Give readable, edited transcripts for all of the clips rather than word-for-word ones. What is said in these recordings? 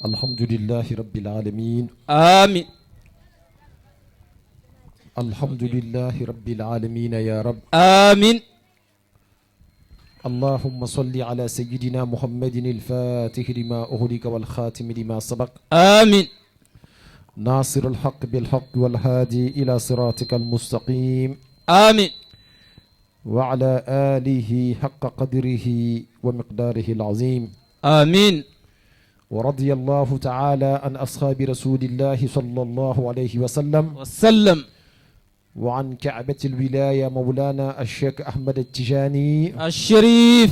الحمد لله رب العالمين. آمين. الحمد لله رب العالمين يا رب. آمين. اللهم صل على سيدنا محمد الفاتح لما أغلق والخاتم لما سبق. آمين. ناصر الحق بالحق والهادي إلى صراطك المستقيم. آمين. وعلى آله حق قدره ومقداره العظيم. آمين. ورضي الله تعالى عن أصحاب رسول الله صلى الله عليه وسلم وسلم. وعن كعبة الولاية مولانا الشيخ أحمد التجاني الشريف.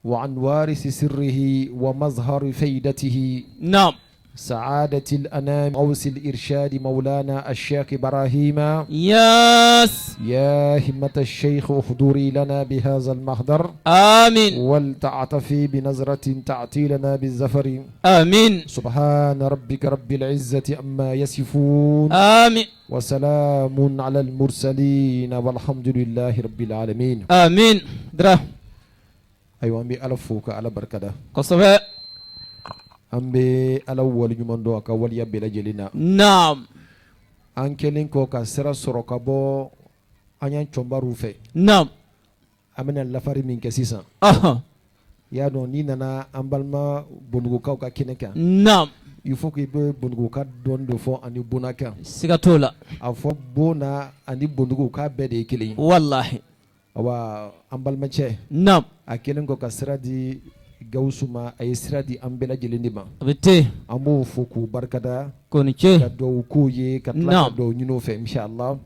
وعن وارث سره ومظهر فيدته نعم. سعادة الأنام غوث الإرشاد مولانا الشيخ إبراهيم. ياس. يا همة الشيخ احضري لنا بهذا المحضر. آمين. ولتعطفي بنظرة تعطي لنا بالزفر. آمين. سبحان ربك رب العزة أما يصفون. آمين. وسلام على المرسلين والحمد لله رب العالمين. آمين. درا. أيوة أمبي على فوق على بركة. قصبة. أمبي على أول يوم دوك أول يبلا جلنا. نعم. أنكلين كوكا سرا سرقابو أنيان شمباروفي. نعم. أمنا لفاري من كسيسا. أها. يا نوني نانا أمبالما بندوكا وكا كينكا. نعم. Il faut que bonduguka don de fo ani bonaka sigatola afo bona ani bonduguka bede kili wallahi awa ambal mache nam akelen ko kasra di gawsuma ay sira di ambela jelindima bete amu foku barkada koni che ka do ko ye ka tla do nyino fe inshallah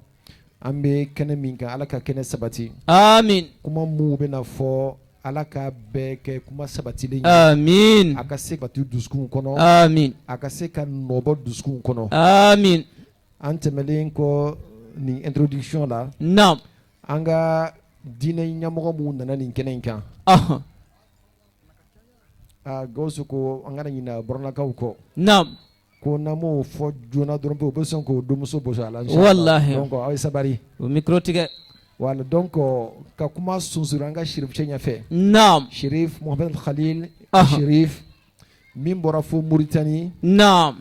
ambe kene minka alaka kene sabati amin kuma mu bena fo alaka beke kuma sabati le amin akase batu duskun kono amin akase kan nobo duskun kono amin antemelen ko ni introduction la nam anga dina nyamogo mu nana ni kenen kan aha gosu ko anga nyina borna ko nam ko namo fo jona dorompe obeson ko dumuso bosala wallahi donc ay sabari o micro tige wala donc ka kuma sunsuranga shirif chenya fe nam shirif mohammed khalil shirif min bora fo Mauritanie nam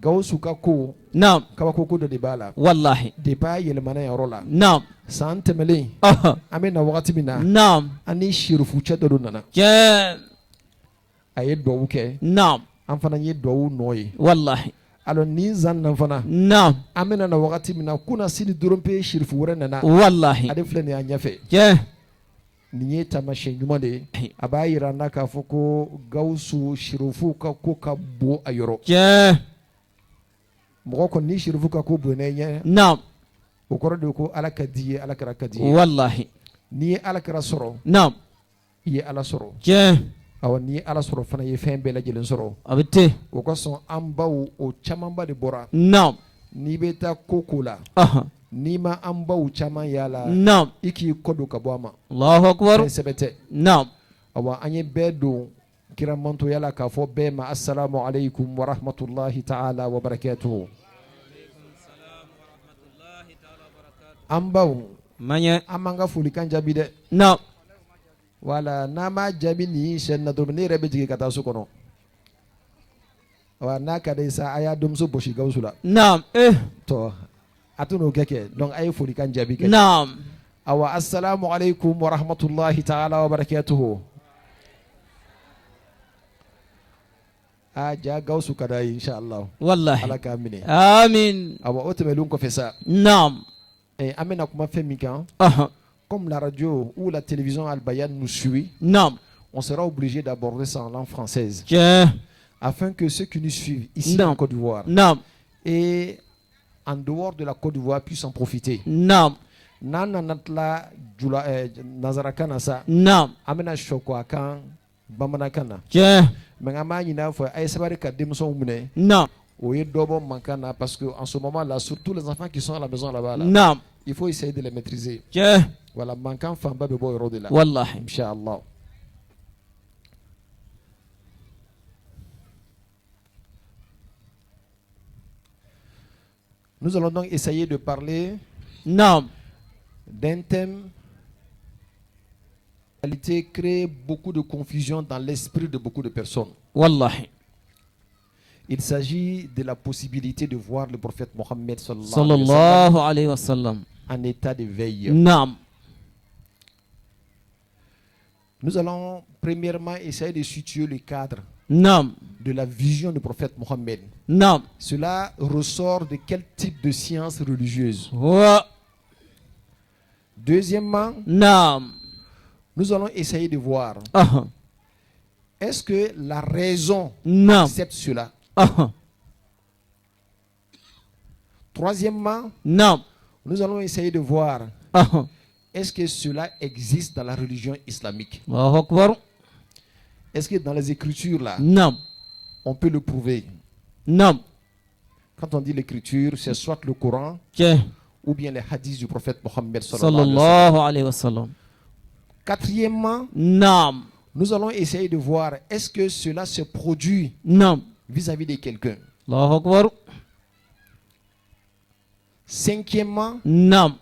gawsu ka ko nam kaba ko do de bala wallahi de pa yelmana ya rola nam san temele aha amena wakati mina nam ani shirifu chedo nana je aye do wuke nam an fana ye do noye wallahi alo ni zan nan fana nam amena na wakati mina kuna sini dorompe shirifu wore nana wallahi ade flene ya nyafe je ni tamashe nyuma de abayira naka foko gawsu shirifu ka ko ka bo ayoro je mo ko ni shirifu ka ko bo ne nam o koro de ko alaka diye alaka rakadiye wallahi ni alaka soro nam ye ala soro je awa ni ala soro fana ye fen bela jelen soro abite o ko son ambaw o chamamba de bora nam ni beta kokula aha ni ma ambaw chama yala nam iki kodo kabwama allahu akbar sebete nam awa anye bedo kira manto yala ka fo be ma assalamu alaikum wa rahmatullahi ta'ala wa barakatuh ambaw manye amanga fulikan jabi de nam wala nama jabi ni shen na dum ne rebe jigi kata su kono wa na ka dai sa aya dum su boshi gausula nam to atuno keke donc ay fulikan jabi keke nam awa assalamu alaikum wa rahmatullahi ta'ala wa barakatuh aja gausu kada insha Allah wallahi alaka amine amin awa otemelun ko fesa nam amena kuma femikan aha comme la radio ou la télévision Al Bayan nous suit, nam on sera obligé d'aborder ça en langue française je afin que ceux qui nous suivent ici nam en Côte d'Ivoire nam et en dehors de la Côte d'Ivoire puissent en profiter. nam Nana natla jula nazarakana sa nam amena shoko akan bamanakana je mengama nyina fo ay sabari ka demso mune nam oye dobo mankana parce que en ce moment là surtout les enfants qui sont à la maison là-bas là, nam il faut essayer de les maîtriser. je Voilà, manquant famba bebo yoro de là. wallahi Inch'Allah. Nous allons donc essayer de parler nam d'un thème qui crée beaucoup de confusion dans l'esprit de beaucoup de personnes. wallahi Il s'agit de la possibilité de voir le prophète Mohammed sallallahu صلى alayhi wa sallam الله عليه وسلم. en état de veille. نعم. Nous allons premièrement essayer de situer le cadre نعم. de la vision du prophète Mohammed. نعم. Cela ressort de quel type de science religieuse? هو Deuxièmement, نعم. nous allons essayer de voir, أها. est-ce que la raison نعم. accepte cela? أها. Troisièmement, نعم. nous allons essayer de voir, أها. est-ce que cela existe dans la religion islamique? الله أكبر. Est-ce que dans les écritures là, نعم. on peut le prouver? نعم. Quand on dit l'écriture, c'est soit le Coran جه. ou bien les hadiths du prophète Mohammed صلى sallallahu alayhi wa sallam. الله عليه وسلم. Quatrièmement, نعم. nous allons essayer de voir, est-ce que cela se produit نعم. vis-à-vis de quelqu'un? الله أكبر. Cinquièmement, نعم.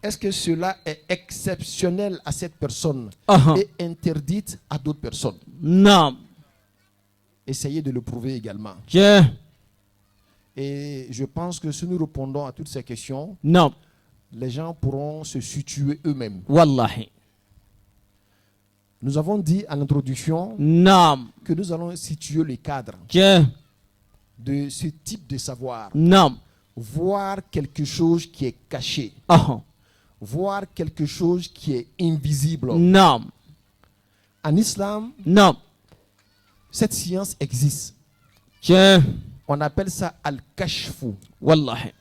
est-ce que cela est exceptionnel à cette personne أها. et interdite à d'autres personnes? نعم. Essayez de le prouver également. جه. Et je pense que si nous répondons à toutes ces questions, نعم. les gens pourront se situer eux-mêmes. والله. Nous avons dit à l'introduction نعم. que nous allons situer le cadre جه. de ce type de savoir. نعم. Voir quelque chose qui est caché. أها. Voir quelque chose qui est invisible. نعم. En islam, نعم. cette science existe. جه. On appelle ça al-kashfu. والله.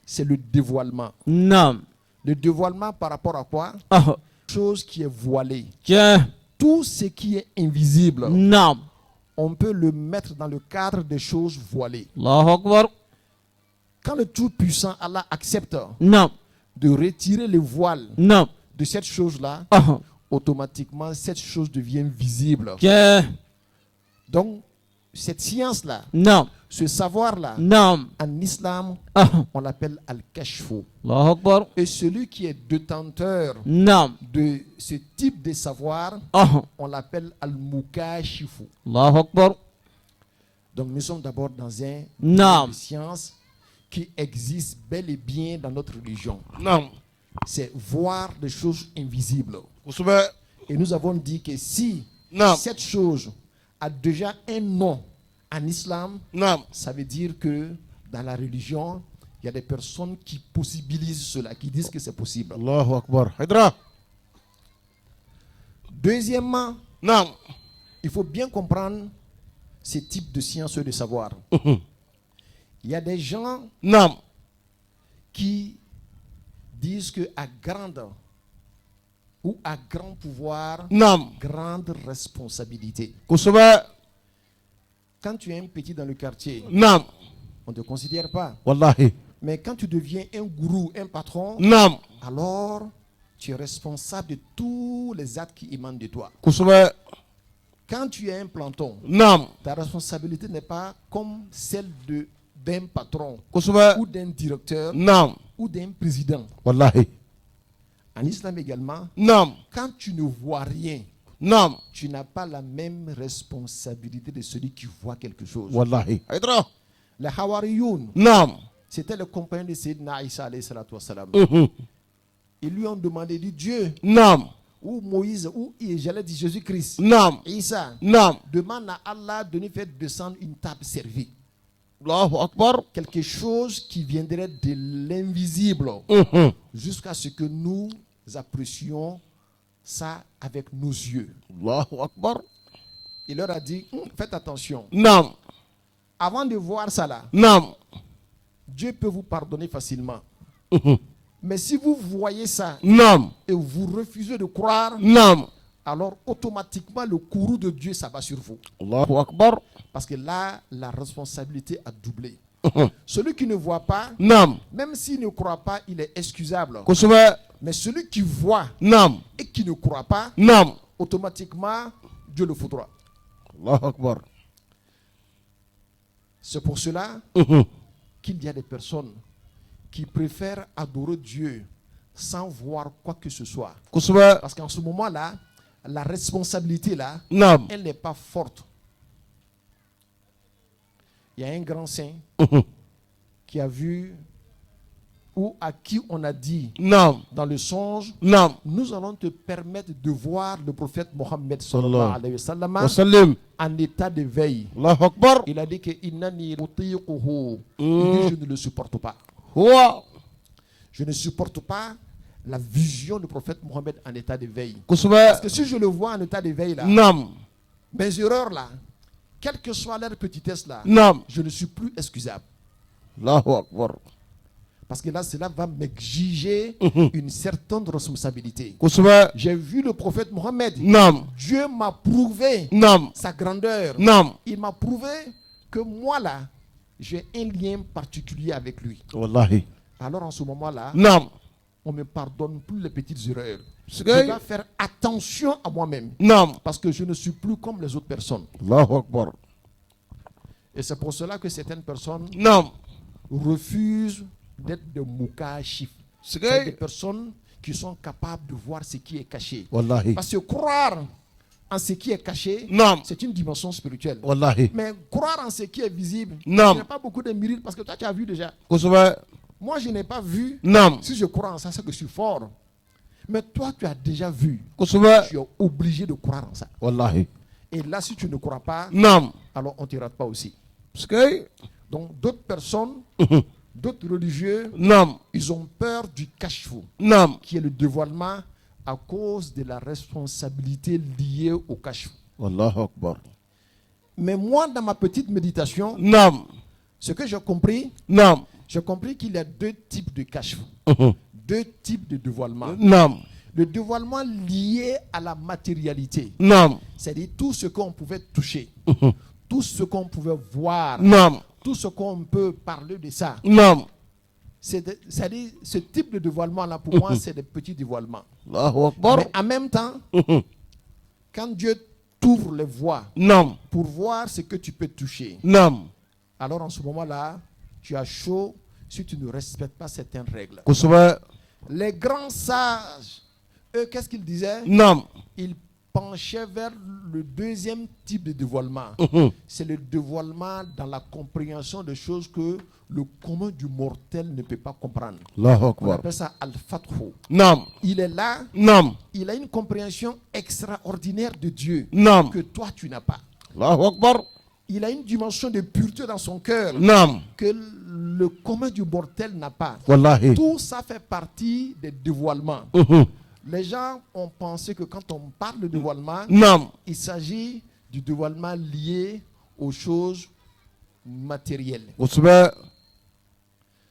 C'est le dévoilement. نعم. Le dévoilement par rapport à quoi? أها. Chose qui est voilée. جه. Tout ce qui est invisible, نعم. on peut le mettre dans le cadre des choses voilées. الله أكبر. Quand le Tout-Puissant Allah accepte نعم. de retirer le voile نعم. de cette chose-là, أها. automatiquement cette chose devient visible. جه. Donc, cette science-là, نعم. ce savoir-là, نعم. en islam, أها. on l'appelle al-kashfu. الله أكبر. Et celui qui est détenteur نعم. de ce type de savoir, أها. on l'appelle al-mukashifu. الله أكبر. Donc, nous sommes d'abord dans un نعم. domaine de science qui existe bel et bien dans notre religion. Naam. C'est voir des choses invisibles. Kusube. Et nous avons dit que si Naam. cette chose a déjà un nom en islam, Naam. ça veut dire que dans la religion, il y a des personnes qui possibilisent cela, qui disent que c'est possible. Allahu Akbar. Hydra. Deuxièmement, Naam. il faut bien comprendre ce type de science et de savoir. Il y a des gens Naam. qui disent que à grande ou à grand pouvoir, Naam. grande responsabilité. Kusube. Quand tu es un petit dans le quartier, Naam. on ne te considère pas. Wallahi. Mais quand tu deviens un gourou, un patron, Naam. alors tu es responsable de tous les actes qui émanent de toi. Kusube. Quand tu es un planton, Naam. ta responsabilité n'est pas comme celle d'un patron Kusube. ou d'un directeur Naam. ou d'un président. Wallahi. En islam également, Naam. quand tu ne vois rien, Naam. tu n'as pas la même responsabilité de celui qui voit quelque chose. Wallahi. Hydra. Les Hawariyoun, Naam. c'était le compagnon de Sayyidina Isa alayhi salatu wassalam. Mhm. Ils lui ont demandé, dit Dieu, Naam. ou Moïse, ou j'allais dire Jésus-Christ, Naam. Isa, Naam. demande à Allah de nous faire descendre une table servie. Allahu Akbar. Quelque chose qui viendrait de l'invisible Mhm. jusqu'à ce que nous apprécions ça avec nos yeux. Allahu Akbar. Il leur a dit, faites attention. Naam. Avant de voir ça là, Naam. Dieu peut vous pardonner facilement. Mhm. Mais si vous voyez ça Naam. et vous refusez de croire, Naam. alors automatiquement le courroux de Dieu s'abat sur vous. Allahu Akbar. Parce que là, la responsabilité a doublé. Mhm. Celui qui ne voit pas, Naam. même s'il ne croit pas, il est excusable. Kusube. Mais celui qui voit Naam. et qui ne croit pas, Naam. automatiquement, Dieu le faudra. Allahu Akbar. C'est pour cela Mhm. qu'il y a des personnes qui préfèrent adorer Dieu sans voir quoi que ce soit. Kusube. Parce qu'en ce moment-là, la responsabilité là, Naam. elle n'est pas forte. Il y a un grand saint qui a vu ou à qui on a dit Naam. dans le songe, Naam. nous allons te permettre de voir le prophète Mohammed sallallahu alayhi wa sallam Wasallim. en état de veille. Allahu Akbar. Il a dit que innani utiquhu. Il dit je ne le supporte pas. Huwa. Je ne supporte pas la vision du prophète Mohammed en état de veille. Kusuba. Parce que si je le vois en état de veille là, Naam. mes erreurs là, quelle que soit leur petitesse là, Naam. je ne suis plus excusable. Allahu Akbar. Parce que là, cela va m'exiger une certaine responsabilité. Kusuba. J'ai vu le prophète Mohammed. Naam. Dieu m'a prouvé Naam. sa grandeur. Naam. Il m'a prouvé que moi là, j'ai un lien particulier avec lui. Wallahi. Alors en ce moment-là, Naam. on ne me pardonne plus les petites erreurs. Je Sigay. dois faire attention à moi-même. Naam. Parce que je ne suis plus comme les autres personnes. Allahu Akbar. Et c'est pour cela que certaines personnes Naam. refusent d'être des mukashif. C'est des Sigay. personnes qui sont capables de voir ce qui est caché. Wallahi. Parce que croire en ce qui est caché, Naam. c'est une dimension spirituelle. Wallahi. Mais croire en ce qui est visible, Non. il n'y a pas beaucoup de miracles parce que toi tu as vu déjà. Kusuba. Moi je n'ai pas vu. Naam. Si je crois en ça, c'est que je suis fort. Mais toi tu as déjà vu. Kusuba. Tu es obligé de croire en ça. Wallahi. Et là si tu ne crois pas, Naam. alors on ne te rate pas aussi. Sigay. Donc d'autres personnes, d'autres religieux, Naam. ils ont peur du cache-fou, Naam. qui est le dévoilement à cause de la responsabilité liée au cache-fou. Wallahu Akbar. Mais moi, dans ma petite méditation, Naam. ce que j'ai compris qu'il y a deux types de cache-fou, deux types de dévoilement. Naam. Le dévoilement lié à la matérialité, Naam. c'est-à-dire tout ce qu'on pouvait toucher, tout ce qu'on pouvait voir, Naam. tout ce qu'on peut parler de ça. Naam. C'est-à-dire, ce type de dévoilement-là, pour moi, c'est des petits dévoilements. Allahu Akbar. Mais en même temps, quand Dieu t'ouvre les voies Naam. pour voir ce que tu peux toucher, Naam. alors en ce moment-là, tu as chaud si tu ne respectes pas certaines règles. Kusuba. Les grands sages, eux, qu'est-ce qu'ils disaient? Naam. Ils penchaient vers le deuxième type de dévoilement. C'est le dévoilement dans la compréhension de choses que le commun du mortel ne peut pas comprendre. Allahu On Akbar. appelle ça al-fathu. Naam. Il est là, Naam. il a une compréhension extraordinaire de Dieu Naam. que toi tu n'as pas. Allahu Akbar. Il a une dimension de pureté dans son cœur Naam. que le commun du mortel n'a pas. Wallahi. Tout ça fait partie des dévoilements. Les gens ont pensé que quand on parle de dévoilement, Naam. il s'agit du dévoilement lié aux choses matérielles. Kusuba.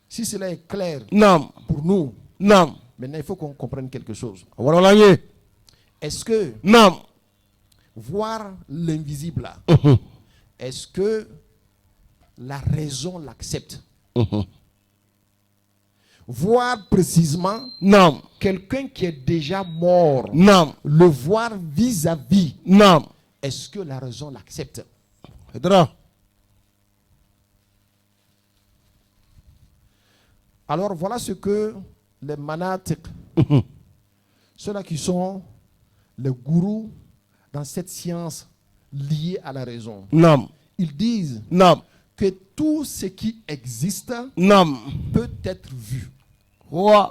Si cela est clair Naam. pour nous, Naam. maintenant il faut qu'on comprenne quelque chose. Waralanye. Est-ce que Naam. voir l'invisible là, est-ce que la raison l'accepte? Voir précisément Naam. quelqu'un qui est déjà mort, Naam. le voir vis-à-vis, Naam. est-ce que la raison l'accepte? Hidra. Alors voilà ce que les manatiq, ceux-là qui sont les gourous dans cette science liée à la raison, Naam. ils disent Naam. que tout ce qui existe Naam. peut être vu. Huwa.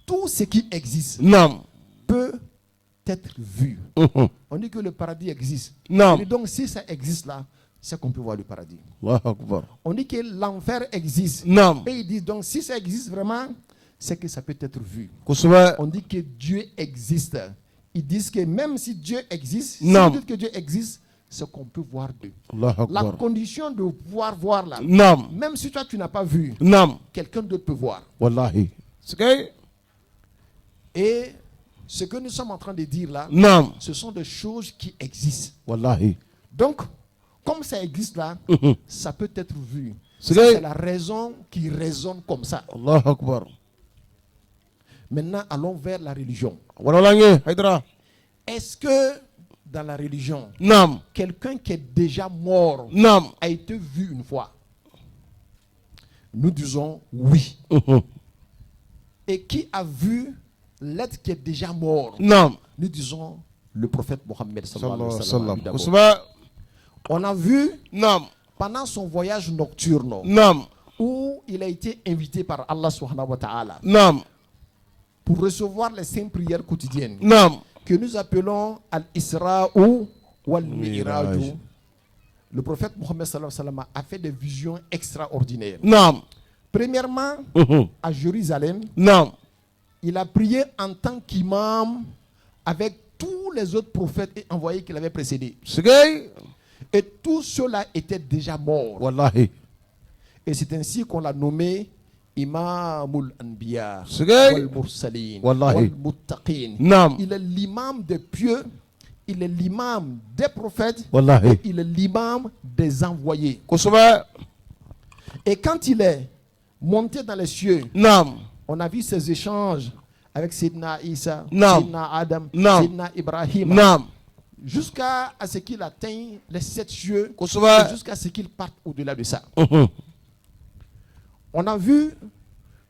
Tout ce qui existe Naam. peut être vu. On dit que le paradis existe. Naam. Et donc si ça existe là, c'est qu'on peut voir le paradis. Allahu Akbar. On dit que l'enfer existe. Naam. Et ils disent donc si ça existe vraiment, c'est que ça peut être vu. Kusuba. On dit que Dieu existe. Ils disent que même si Dieu existe, si Non. vous dites que Dieu existe, c'est qu'on peut voir Dieu. Allahu La Akbar. condition de pouvoir voir là, Naam. même si toi tu n'as pas vu, Naam. quelqu'un d'autre peut voir. Wallahi. Sigay. Et ce que nous sommes en train de dire là, Naam. ce sont des choses qui existent. Wallahi. Donc, comme ça existe là, ça peut être vu. C'est Ça, vrai. c'est la raison qui raisonne comme ça. Allahu Akbar. Maintenant, allons vers la religion. Waralanye. Hidra. Est-ce que dans la religion, Naam. quelqu'un qui est déjà mort Naam. a été vu une fois? Nous disons oui. Et qui a vu l'être qui est déjà mort? Naam. Nous disons le prophète Mohammed sallallahu alayhi wa Sallallahu sallam. sallam. Kusuba. On a vu Naam. pendant son voyage nocturne, Naam. où il a été invité par Allah subhanahu wa ta'ala Naam. pour recevoir les 5 prières quotidiennes Naam. que nous appelons Al-Isra'u wal-Mi'raj. Mi'raj. Le prophète Mohammed sallallahu alayhi wa sallam a fait des visions extraordinaires. Naam. Premièrement, à Jérusalem, Naam. il a prié en tant qu'imam avec tous les autres prophètes et envoyés qu'il avait précédés. Sigay. Et tous ceux-là étaient déjà morts. Wallahi. Et c'est ainsi qu'on l'a nommé Imamul Anbiya Sigay. wal Mursalin Wallahi. wal Muttaqin. Naam. Il est l'imam des pieux, il est l'imam des prophètes, Wallahi. et il est l'imam des envoyés. Kusuba. Et quand il est monté dans les cieux, Naam. on a vu ces échanges avec Sidna Isa, Naam. Sidna Adam, Naam. Sidna Ibrahim, Naam. jusqu'à ce qu'il atteigne les 7 cieux, Kusuba. et jusqu'à ce qu'il parte au-delà de ça. On a vu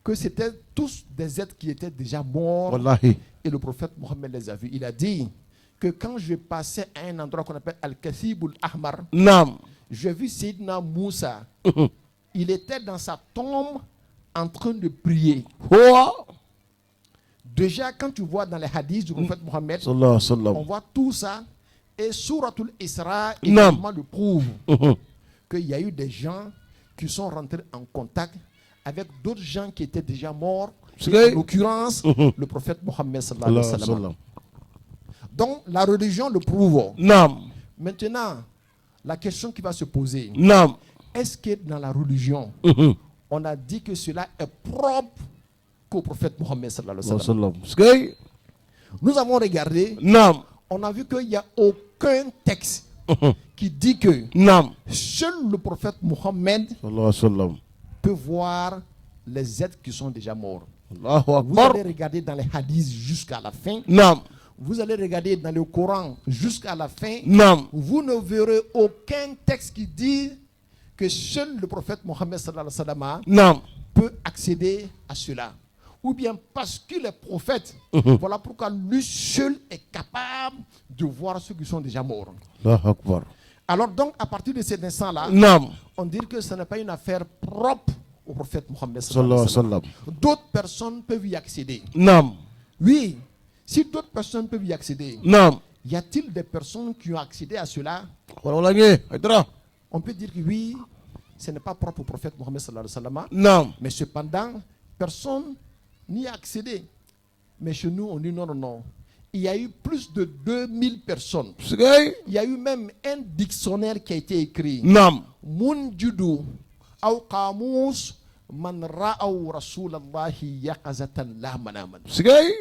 que c'était tous des êtres qui étaient déjà morts, Wallahi. et le prophète Mohammed les a vus. Il a dit que quand je passais à un endroit qu'on appelle Al-Kathibul Ahmar, Naam. j'ai vu Sidna Moussa. Il était dans sa tombe en train de prier. Huwa. Déjà, quand tu vois dans les hadiths du prophète Mohammed, Sallallahu alayhi wa on sallam. voit tout ça. Et Suratul Isra Non. également le prouve qu'il y a eu des gens qui sont rentrés en contact avec d'autres gens qui étaient déjà morts. C'est Et vrai. en l'occurrence, le prophète Mohammed sallallahu alayhi wa Sallallahu sallam. alayhi wa sallam. Donc, la religion le prouve. Naam. Maintenant, la question qui va se poser, Naam. est-ce que dans la religion, on a dit que cela est propre qu'au prophète Mohammed sallallahu alayhi wa sallam? Sigay. Nous avons regardé, Naam. on a vu qu'il n'y a aucun texte qui dit que Naam. seul le prophète Mohammed Sallallahu alayhi wa sallam. peut voir les êtres qui sont déjà morts. Allahu Vous Akbar. allez regarder dans les hadiths jusqu'à la fin. Naam. Vous allez regarder dans le Coran jusqu'à la fin. Naam. Vous ne verrez aucun texte qui dit que seul le prophète Mohammed sallallahu alayhi wa sallam Naam. peut accéder à cela. Ou bien parce qu'il est prophète. Voilà pourquoi lui seul est capable de voir ceux qui sont déjà morts. Allahu Akbar. Alors donc, à partir de cet instant-là, Naam. on dit que ce n'est pas une affaire propre au prophète Mohammed Sallallahu sallallahu alayhi wa alayhi wa sallam. sallam. D'autres personnes peuvent y accéder. Naam. Oui, si d'autres personnes peuvent y accéder, Naam. y a-t-il des personnes qui ont accédé à cela? Wallahi. Haydara. On peut dire que oui, ce n'est pas propre au prophète Mohammed sallallahu alayhi wa sallam. Naam. Mais cependant, personne n'y a accédé. Mais chez nous, on dit non, non, non. Il y a eu plus de 2000 personnes. Sigay. Il y a eu même un dictionnaire qui a été écrit. Naam. Munjudu aw qamus man ra'aw rasulallahi yaqazatan la manaman. Sigay.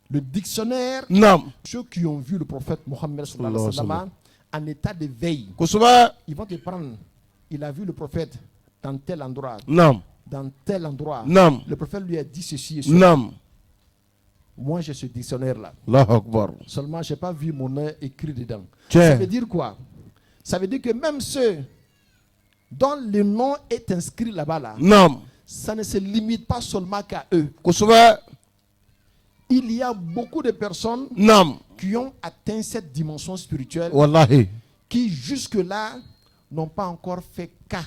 Le dictionnaire, Naam. ceux qui ont vu le prophète Mohammed sallallahu alayhi wa sallam en état de veille, Kusuba. ils vont te prendre. Il a vu le prophète dans tel endroit, Naam. dans tel endroit. Naam. Le prophète lui a dit ceci et cela. Naam. Moi, j'ai ce dictionnaire-là. Allahu Akbar. Seulement, je n'ai pas vu mon nom écrit dedans. Tiens. Ça veut dire quoi? Ça veut dire que même ceux dont le nom est inscrit là-bas, là, Naam. ça ne se limite pas seulement qu'à eux. Kusuba. Il y a beaucoup de personnes Naam. qui ont atteint cette dimension spirituelle, Wallahi. qui jusque-là n'ont pas encore fait cas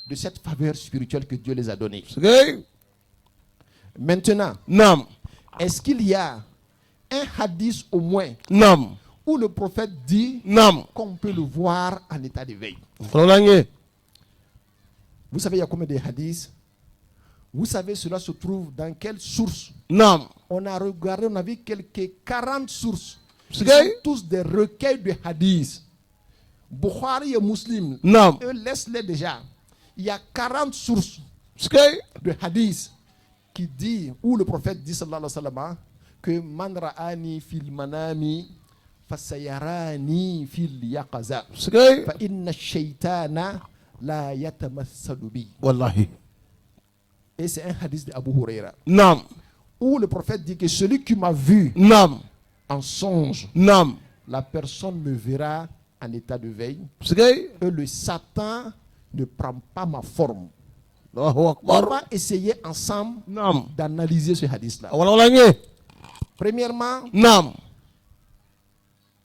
de cette faveur spirituelle que Dieu les a donnée. Sigay. Maintenant, Naam. est-ce qu'il y a un hadith au moins Naam. où le prophète dit Naam. qu'on peut le voir en état d'éveil? Wallahi. Vous savez, il y a combien de hadiths? Vous savez, cela se trouve dans quelle source? Naam. On a regardé, on a vu quelques 40 sources. Ce C'est sont vrai? tous des recueils de hadiths. Bukhari et Muslim, Naam. eux, laisse-les déjà. Il y a 40 sources Sigay. de hadiths qui dit, où le prophète dit, sallallahu alayhi wa sallam, que man ra'ani fil manami fasayarani fil yaqaza Sigay. fa inna shaytana la yatamassalu bi. Wallahi. Et c'est un hadith d'Abu Huraira, Naam. où le prophète dit que celui qui m'a vu Naam. en songe, Naam. la personne me verra en état de veille, Sigay. et le Satan ne prend pas ma forme. Allahu On Akbar. va essayer ensemble Naam. d'analyser ce hadith-là. Wallahi. Premièrement, Naam.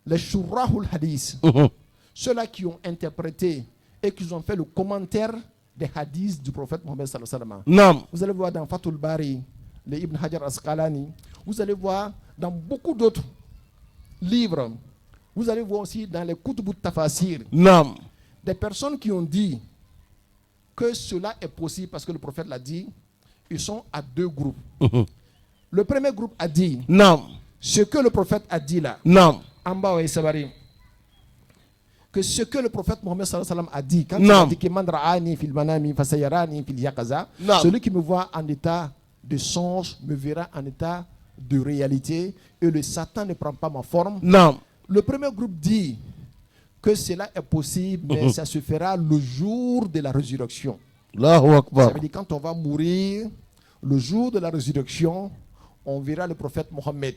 les shurrahul hadith, ceux-là qui ont interprété et qui ont fait le commentaire des hadiths du prophète Mohammed sallallahu alayhi wa sallam. Naam. Vous allez voir dans Fathul Bari, les Ibn Hajar Asqalani, vous allez voir dans beaucoup d'autres livres, vous allez voir aussi dans les Kutubut Tafasir, Naam. des personnes qui ont dit que cela est possible parce que le prophète l'a dit. Ils sont à deux groupes. Le premier groupe a dit Naam. ce que le prophète a dit là, Naam. en bas, ouais, Sabari, que ce que le prophète Mohammed sallallahu alayhi wa sallam a dit, quand Non. il a dit que man ra'ani fil manami fasayarani fil yaqaza, Non. celui qui me voit en état de songe me verra en état de réalité et le Satan ne prend pas ma forme. Naam. Le premier groupe dit que cela est possible, mais ça se fera le jour de la résurrection. Allahu Ça Akbar. veut dire quand on va mourir, le jour de la résurrection, on verra le prophète Mohammed.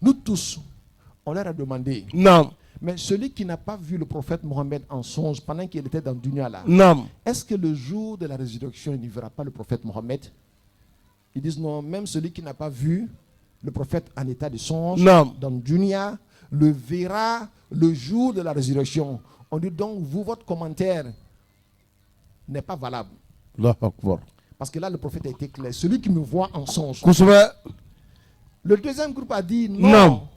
Nous tous, on leur a demandé, Naam. mais celui qui n'a pas vu le prophète Mohammed en songe pendant qu'il était dans le dunya là, Naam. est-ce que le jour de la résurrection, il ne verra pas le prophète Mohammed? Ils disent non, même celui qui n'a pas vu le prophète en état de songe Non. dans le dunya le verra le jour de la résurrection. On dit donc, vous, votre commentaire n'est pas valable. Allahu Akbar. Parce que là, le prophète a été clair. Celui qui me voit en songe. Kusba. Le deuxième groupe a dit non. Non.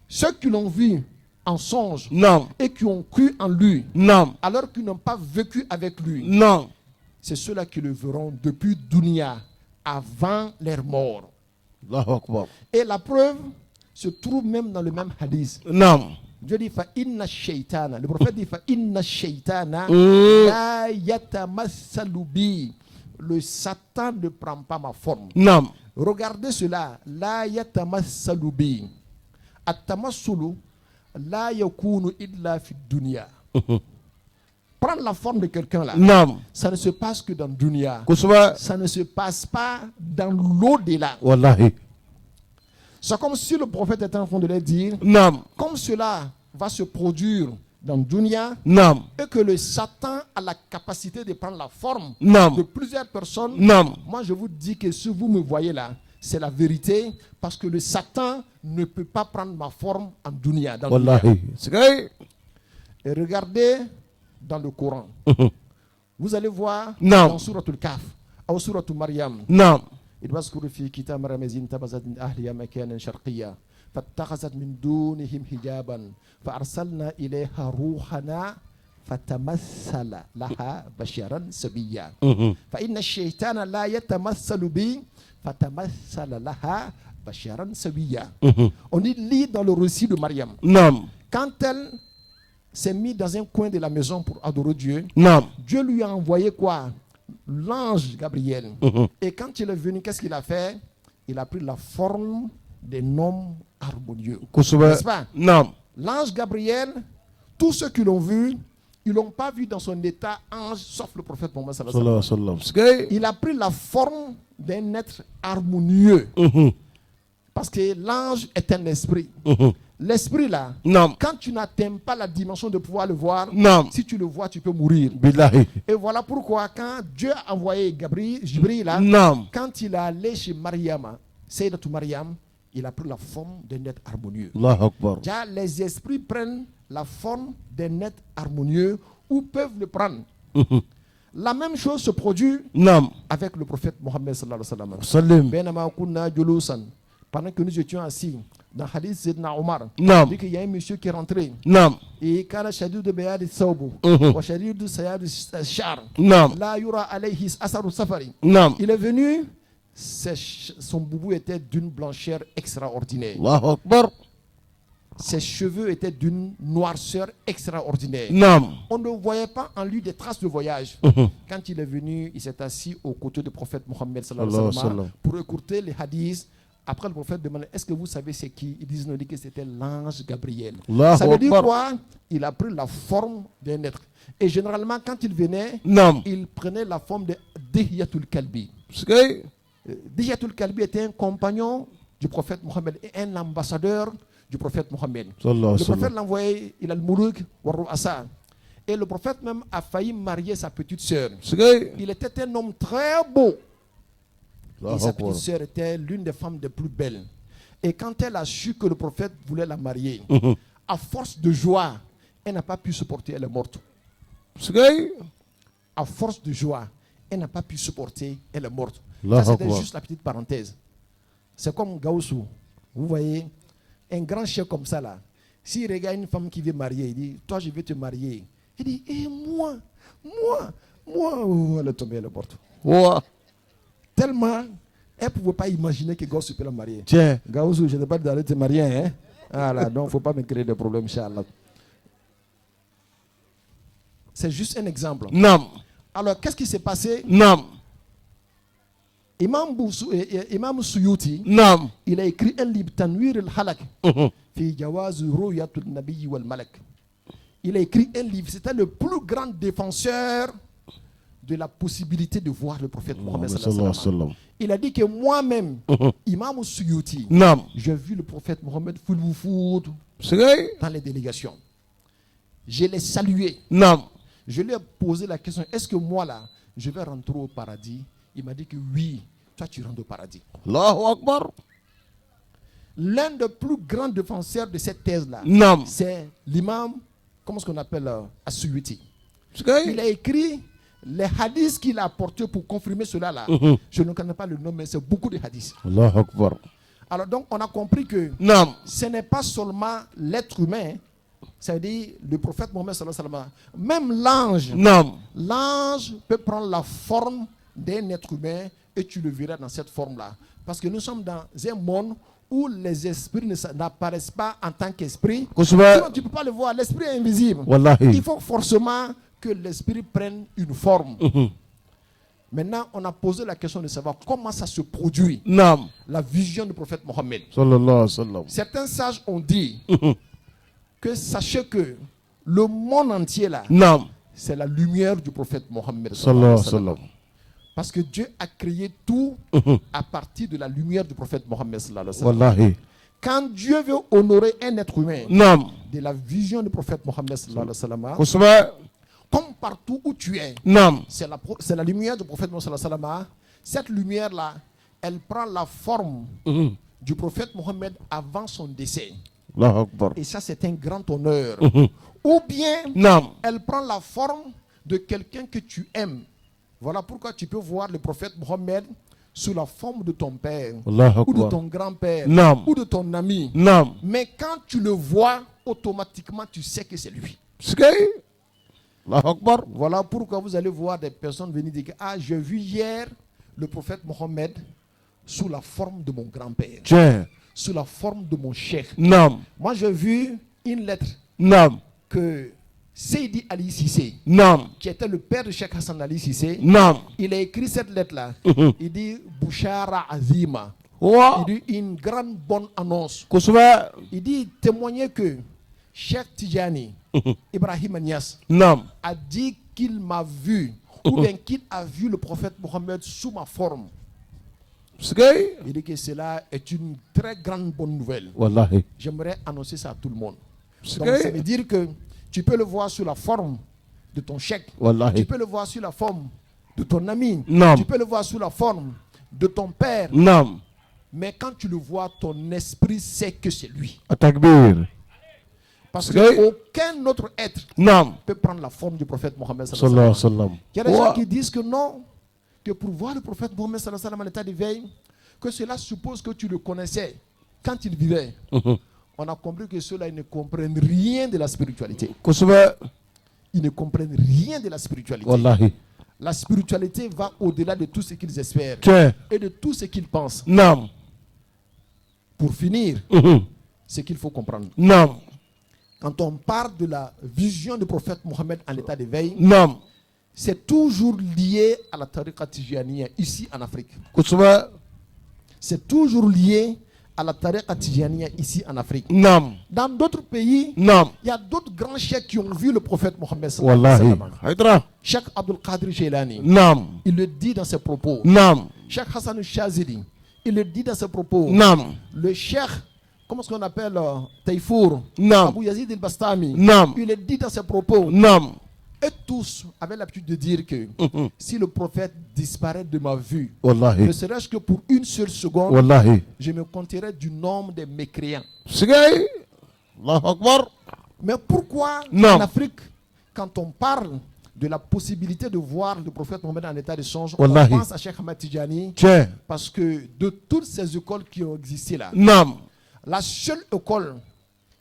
Ceux qui l'ont vu en songe Naam. et qui ont cru en lui, Naam. alors qu'ils n'ont pas vécu avec lui, Naam. c'est ceux-là qui le verront depuis Dunya, avant leur mort. Allahu Akbar. Et la preuve se trouve même dans le même hadith. Naam. Dieu dit fa inna shaytana. Le prophète dit fa inna shaytana Mm. la yatamassalu bi. Le Satan ne prend pas ma forme. Naam. Regardez cela. La yatamassalu bi. At-tamassulu la yakunu illa fi dunya. Prendre la forme de quelqu'un là, Naam. ça ne se passe que dans le dunya. Kusba. Ça ne se passe pas dans l'au-delà. Wallahi. C'est comme si le prophète était en train de leur dire, Naam. comme cela va se produire dans le dunya, Naam. et que le Satan a la capacité de prendre la forme Naam. de plusieurs personnes, Naam. moi je vous dis que si vous me voyez là, c'est la vérité, parce que le Satan ne peut pas prendre ma forme en dunya. Dans le dunya. Wallahi. Sekali. Et regardez dans le Coran. Vous allez voir Non. dans Suratul Kaf, ou Suratul Maryam. Naam. إذ واذكر في كتاب مريم إذ انتبذت من أهلها مكانا شرقيا فاتخذت من دونهم حجابا فأرسلنا إليها روحنا فتمثل لها بشرا سويا فإن الشيطان لا يتمثل بي فتمثل لها بشرا سويا. On lit dans le récit de Mariam. Naam. Quand elle s'est mise dans un coin de la maison pour adorer Dieu, Naam. Dieu lui a envoyé quoi? L'ange Gabriel. Et quand il est venu, qu'est-ce qu'il a fait? Il a pris la forme d'un homme harmonieux. Kusba. N'est-ce pas? Naam. L'ange Gabriel, tous ceux qui l'ont vu, ils ne l'ont pas vu dans son état ange, sauf le prophète Mohammed sallallahu alayhi wa Sallallahu sallam. alaihi wasallam. Sekali. Il a pris la forme d'un être harmonieux. Parce que l'ange est un esprit. L'esprit là, Naam. quand tu n'atteins pas la dimension de pouvoir le voir, Naam. si tu le vois, tu peux mourir. Billahi. Et voilà pourquoi quand Dieu a envoyé Jibril là, Naam. quand il est allé chez Mariam, Sayyidatou Mariam, il a pris la forme d'un être harmonieux. Allahu Akbar. Déjà, les esprits prennent la forme d'un être harmonieux ou peuvent le prendre. La même chose se produit Naam. avec le prophète Mohammed sallallahu alayhi wa sallam. Sallim. Bainama kunna julusan. Pendant que nous étions assis, dans Hadith Sayyidina Omar, Naam. il dit qu'il y a un monsieur qui est rentré. Naam. Et kana shadid de bayad thawbu wa shadid de sayad shar. Naam. La yura alayhi asaru safari. Naam. Il est venu, son boubou était d'une blancheur extraordinaire. Allahu Akbar. Ses cheveux étaient d'une noirceur extraordinaire. Naam. On ne voyait pas en lui des traces de voyage. Quand il est venu, il s'est assis aux côtés du prophète Mohammed sallallahu alayhi wa sallam pour écouter les hadiths. Après, le prophète demande, est-ce que vous savez c'est qui? Ils disent, non, que c'était l'ange Gabriel. Allahu Ça veut dire Akbar. quoi? Il a pris la forme d'un être. Et généralement, quand il venait, Naam. il prenait la forme de Dihiyatul Kalbi. Sekali. Dihiyatul Kalbi était un compagnon du prophète Mohammed et un ambassadeur du prophète Mohammed. Sallallahu Le alaihi prophète wasallam. l'a envoyé, il a le Mourouk, Warru'asa. Et le prophète même a failli marier sa petite sœur. Sekali. Il était un homme très beau. Et Allahu sa Akbar. petite sœur était l'une des femmes les plus belles. Et quand elle a su que le prophète voulait la marier, à force de joie, Elle n'a pas pu supporter, elle est morte. Sigay. À force de joie, elle n'a pas pu supporter, elle est morte. Allahu Ça, c'était Akbar. juste la petite parenthèse. C'est comme Gaoussou. Vous voyez, un grand chef comme ça, là, s'il regarde une femme qui veut marier, il dit, toi, je vais te marier. Il dit, et moi, oh, elle est tombée, elle est morte. Ouah. Tellement, elle ne pouvait pas imaginer que Gaoussou peut la marier. Tiens. Gaoussou, je n'ai pas d'aller te marier, hein. Voilà, donc il ne faut pas me créer des problèmes, Inch'Allah. C'est juste un exemple. Nam. Alors, qu'est-ce qui s'est passé? Nam. Imam Suyuti, Nam. il a écrit un livre, Tanwir al-Halak, fi Jawaz Ru'yatul Nabi wal Malak. Il a écrit un livre, c'était le plus grand défenseur de la possibilité de voir le prophète Mohammed sallallahu alayhi wa sallam. Il a dit que moi-même, Imam Suyuti, Nam. j'ai vu le prophète Mohammed Fulwufoud Sigay. dans les délégations. Je l'ai salué. Nam. Je lui ai posé la question, est-ce que moi là, je vais rentrer au paradis? Il m'a dit que oui, toi tu rentres au paradis. Allahu Akbar. L'un des plus grands défenseurs de cette thèse-là, Nam. c'est l'imam, comment est-ce qu'on appelle, As-Suyuti. Il Sigay. a écrit les hadiths qu'il a apportés pour confirmer cela-là. Je ne connais pas le nom, mais c'est beaucoup de hadiths. Allahu Akbar. Alors donc, on a compris que Nam. ce n'est pas seulement l'être humain, c'est-à-dire le prophète Mohammed sallallahu alayhi wa sallam. Même l'ange, Nam. l'ange peut prendre la forme d'un être humain et tu le verras dans cette forme-là. Parce que nous sommes dans un monde où les esprits n'apparaissent pas en tant qu'esprit. Kusba. Sinon, tu ne peux pas le voir, l'esprit est invisible. Wallahi. Il faut forcément que l'esprit prenne une forme. Maintenant, on a posé la question de savoir comment ça se produit, Nam. la vision du prophète Mohammed. Sallallahu alayhi wa sallam. Certains sages ont dit que sachez que le monde entier là, Nam. c'est la lumière du prophète Mohammed. Sallallahu alayhi wa sallam. Parce que Dieu a créé tout à partir de la lumière du prophète Mohammed. Wallahi. Quand Dieu veut honorer un être humain Nam. de la vision du prophète Mohammed, Kusba. comme partout où tu es, Nam. c'est la lumière du prophète Mohammed. Cette lumière-là, elle prend la forme du prophète Mohammed avant son décès. Allahu Akbar. Et ça, c'est un grand honneur. Ou bien, Nam. elle prend la forme de quelqu'un que tu aimes. Voilà pourquoi tu peux voir le prophète Mohammed sous la forme de ton père, Allahu ou de Akbar. ton grand-père, Nam. ou de ton ami. Nam. Mais quand tu le vois, automatiquement, tu sais que c'est lui. Sigay. Allahu Akbar. Voilà pourquoi vous allez voir des personnes venir dire que, ah, j'ai vu hier le prophète Mohammed sous la forme de mon grand-père, Tiens. sous la forme de mon cheikh. Nam. Moi, j'ai vu une lettre Nam. que Seydi Ali Cissé, Nam. qui était le père de Cheikh Hassan Ali Cissé, Nam. il a écrit cette lettre-là. Il dit Bouchara Azima. Ouah. Il dit une grande bonne annonce. Kusba. Il dit témoigner que Cheikh Tidjani, Ibrahim Niass, Nam. a dit qu'il m'a vu, ou bien qu'il a vu le prophète Mohammed sous ma forme. Sigay. Il dit que cela est une très grande bonne nouvelle. Wallahi. J'aimerais annoncer ça à tout le monde. Donc Sigay. ça veut dire que tu peux le voir sous la forme de ton cheikh. Tu Wallahi. peux le voir sous la forme de ton ami. Non. Tu peux le voir sous la forme de ton père. Nam. Mais quand tu le vois, ton esprit sait que c'est lui. Atakbir. Parce C'est- qu'aucun autre être Nam. peut prendre la forme du prophète Mohammed. Sallallahu alayhi wa sallam. Il y a des gens Ouah. qui disent que non, que pour voir le prophète Mohammed en état d'éveil, que cela suppose que tu le connaissais quand il vivait. On a compris que ceux-là, ils ne comprennent rien de la spiritualité. Kusba. Ils ne comprennent rien de la spiritualité. Wallahi. La spiritualité va au-delà de tout ce qu'ils espèrent Tiens. et de tout ce qu'ils pensent. Nam. Pour finir, ce qu'il faut comprendre. Nam. Quand on parle de la vision du prophète Mohammed en état d'éveil, Nam. c'est toujours lié à la tariqa tijaniya ici en Afrique. Kusba. C'est toujours lié à la tariqa tijaniya ici en Afrique. Nam. Dans d'autres pays, Nam. il y a d'autres grands cheikhs qui ont vu le prophète Mohammed. Wallahi. Haydra. Cheikh Abdul Qadir Jailani, Nam. il le dit dans ses propos. Nam. Cheikh Hassan al-Shazili, il le dit dans ses propos. Nam. Le cheikh, comment est-ce qu'on appelle Taïfour, Nam. Abu Yazid al-Bastami, Nam. il le dit dans ses propos. Nam. Et tous avaient l'habitude de dire que si le prophète disparaît de ma vue, Wallahi. ne serait-ce que pour une seule seconde, Wallahi. je me compterais du nombre des mécréants. Sigay. Allahu Akbar. Mais pourquoi Non. en Afrique, quand on parle de la possibilité de voir le prophète Mohammed en état de songe, on Wallahi. pense à Cheikh Ahmad Tijani, Tiens. parce que de toutes ces écoles qui ont existé là, Naam. la seule école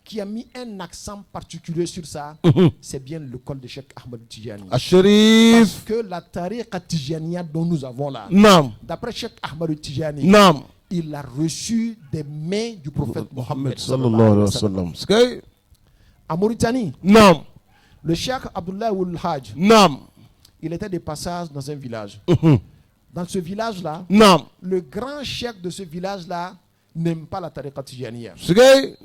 qui a mis un accent particulier sur ça, c'est bien l'école de Cheikh Ahmad Tijani. Al-Sharif. Parce que la tariqa Tijaniya dont nous avons là, Naam. d'après Cheikh Ahmad Tijani, Naam. il a reçu des mains du prophète Mohammed Sallallahu alayhi wa sallam. Skay. En Mauritanie, Naam. le Cheikh Abdullah Ould Hajj, Naam. il était de passage dans un village. Dans ce village-là, Naam. le grand cheikh de ce village-là n'aime pas la tariqa Tijaniya. Skay.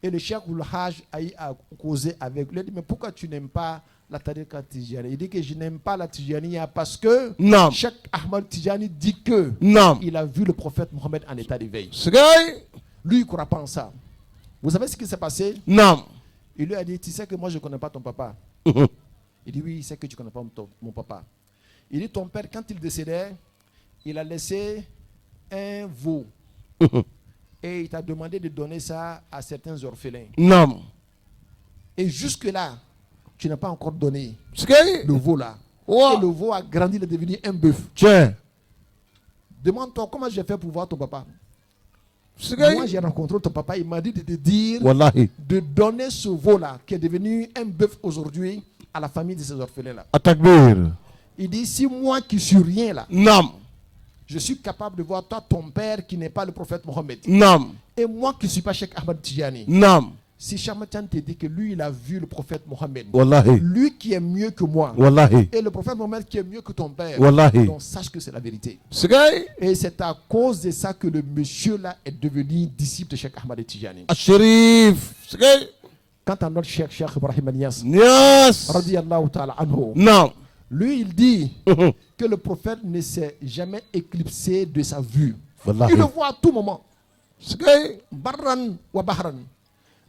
Et le Cheikh Ould Hajj a causé avec lui. Il a dit, mais pourquoi tu n'aimes pas la tariqa Tijaniya? Il dit que je n'aime pas la Tijaniya parce que Naam. Cheikh Ahmad Tijani dit que Naam. il a vu le prophète Mohammed en état d'éveil. Skay. Lui, il ne croit pas en ça. Vous savez ce qui s'est passé? Naam. Il lui a dit, tu sais que moi, je ne connais pas ton papa. Il dit, oui, il sait que tu ne connais pas mon papa. Il dit, ton père, quand il décédait, il a laissé un veau. Et il t'a demandé de donner ça à certains orphelins. Naam. Et jusque-là, tu n'as pas encore donné Skay. le veau là. Wow. Et le veau a grandi, il est devenu un bœuf. Tiens. Demande-toi comment j'ai fait pour voir ton papa. Skay. Moi, j'ai rencontré ton papa, il m'a dit de te dire Wallahi. de donner ce veau là, qui est devenu un bœuf aujourd'hui, à la famille de ces orphelins là. Atakbir. Il dit, si moi qui suis rien là, Naam. je suis capable de voir toi, ton père, qui n'est pas le prophète Mohammed, Naam. et moi qui ne suis pas Cheikh Ahmad Tijani, Naam. si Cheikh Ahmad Tijani te dit que lui, il a vu le prophète Mohammed, Wallahi. lui qui est mieux que moi, Wallahi. et le prophète Mohammed qui est mieux que ton père, Wallahi. donc sache que c'est la vérité. Skay. Et c'est à cause de ça que le monsieur là est devenu disciple de Cheikh Ahmad Tijani. Al-Sharif. Skay. Quant à notre Cheikh Ibrahim Niass, Nias. radiyallahu ta'ala anhu, Naam. lui il dit que le prophète ne s'est jamais éclipsé de sa vue. Wallahi. Il le voit à tout moment. Skay. Barran wa bahran.